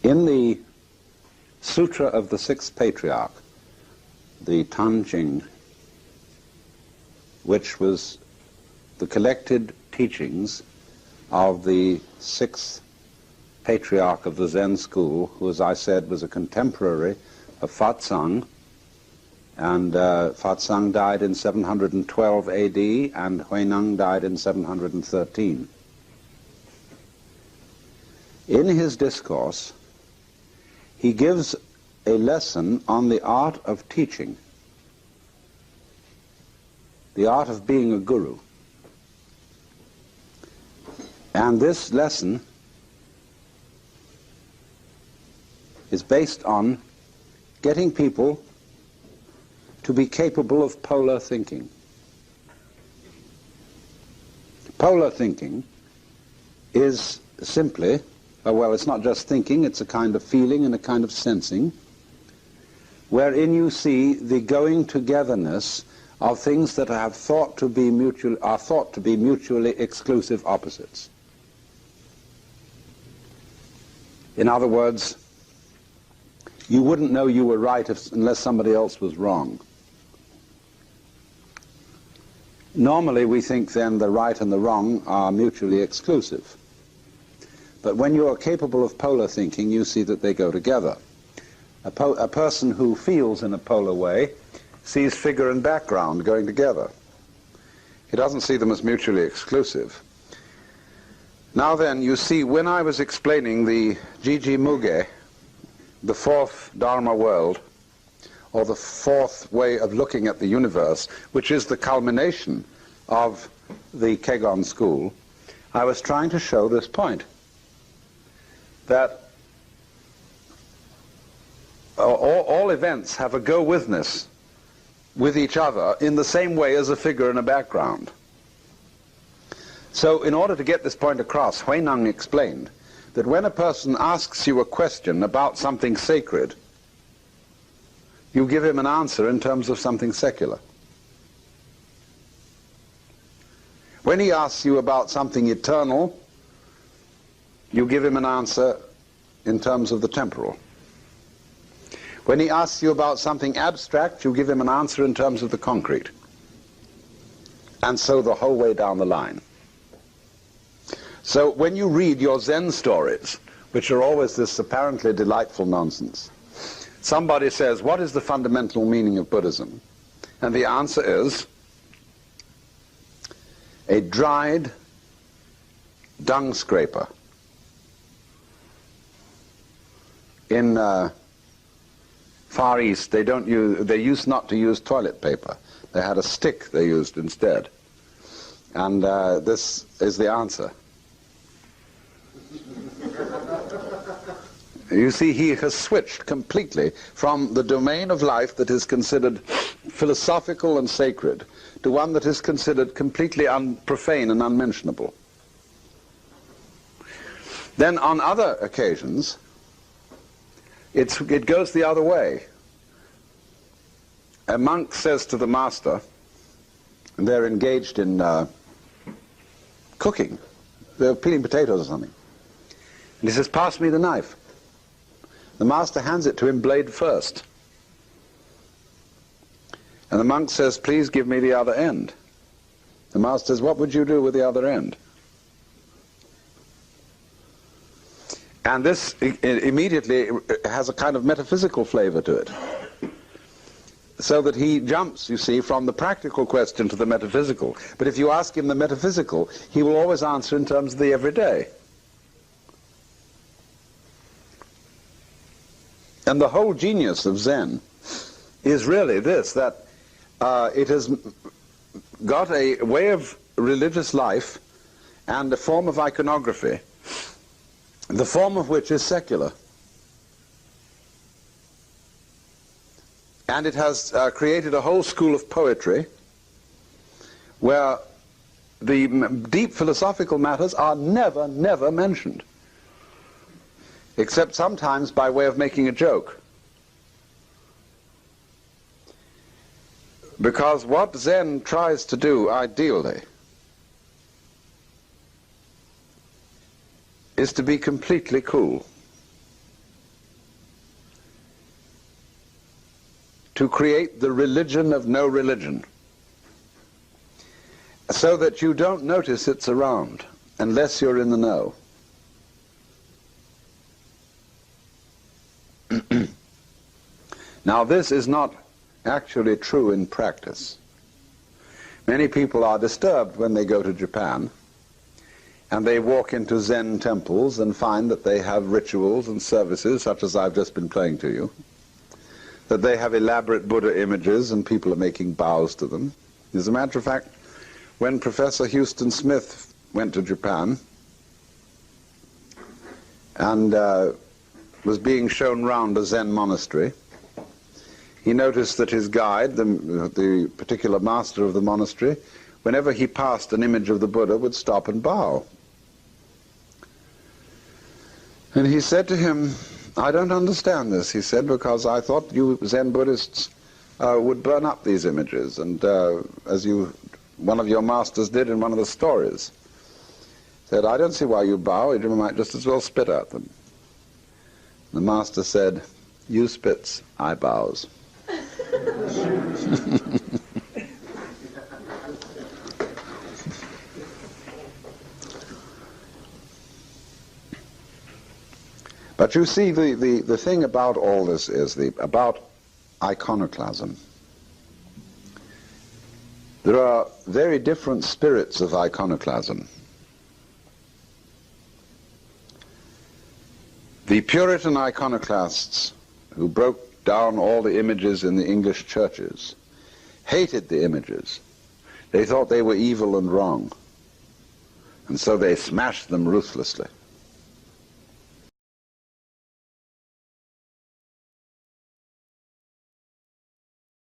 In the Sutra of the Sixth Patriarch, the Tanjing, which was the collected teachings of the sixth patriarch of the Zen school, who, as I said, was a contemporary of Fatsang, and Fatsang died in 712 AD, and Huineng died in 713. In his discourse, he gives a lesson on the art of teaching, the art of being a guru. And this lesson is based on getting people to be capable of polar thinking. Polar thinking is simply, well, it's not just thinking, it's a kind of feeling and a kind of sensing, wherein you see the going togetherness of things that are thought to be mutually exclusive opposites. In other words, you wouldn't know you were right unless somebody else was wrong. Normally we think then the right and the wrong are mutually exclusive. But when you are capable of polar thinking, you see that they go together. A person who feels in a polar way sees figure and background going together. He doesn't see them as mutually exclusive. Now then, you see, when I was explaining the Jiji Muge, the fourth Dharma world, or the fourth way of looking at the universe, which is the culmination of the Kegon school, I was trying to show this point, that all events have a go-withness with each other in the same way as a figure and a background. So in order to get this point across, Huineng explained that when a person asks you a question about something sacred, you give him an answer in terms of something secular. When he asks you about something eternal, you give him an answer in terms of the temporal. When he asks you about something abstract, you give him an answer in terms of the concrete. And so the whole way down the line. So when you read your Zen stories, which are always this apparently delightful nonsense, somebody says, what is the fundamental meaning of Buddhism? And the answer is a dried dung scraper. In Far East, they used not to use toilet paper. They had a stick they used instead. And this is the answer. You see, he has switched completely from the domain of life that is considered philosophical and sacred to one that is considered completely profane and unmentionable. Then on other occasions, it goes the other way. A monk says to the master, and they're engaged in cooking, they're peeling potatoes or something, and he says, pass me the knife. The master hands it to him blade first. And the monk says, please give me the other end. The master says, what would you do with the other end? And this immediately has a kind of metaphysical flavor to it. So that he jumps, you see, from the practical question to the metaphysical. But if you ask him the metaphysical, he will always answer in terms of the everyday. And the whole genius of Zen is really this, that it has got a way of religious life and a form of iconography, the form of which is secular. And it has created a whole school of poetry where the deep philosophical matters are never, never mentioned, except sometimes by way of making a joke. Because what Zen tries to do, ideally, is to be completely cool. to create the religion of no religion, so that you don't notice it's around unless you're in the know. Now, this is not actually true in practice. Many people are disturbed when they go to Japan and they walk into Zen temples and find that they have rituals and services such as I've just been playing to you, that they have elaborate Buddha images and people are making bows to them. As a matter of fact, when Professor Houston Smith went to Japan and was being shown round a Zen monastery, he noticed that his guide, the particular master of the monastery, whenever he passed an image of the Buddha, would stop and bow. And he said to him, "I don't understand this," he said, "because I thought you Zen Buddhists would burn up these images, and as one of your masters did in one of the stories." He said, "I don't see why you bow, you might just as well spit at them." The master said, "You spits, I bows." But you see, the thing about all this is about iconoclasm. There are very different spirits of iconoclasm. The Puritan iconoclasts who broke down all the images in the English churches hated the images. They thought they were evil and wrong, and so they smashed them ruthlessly.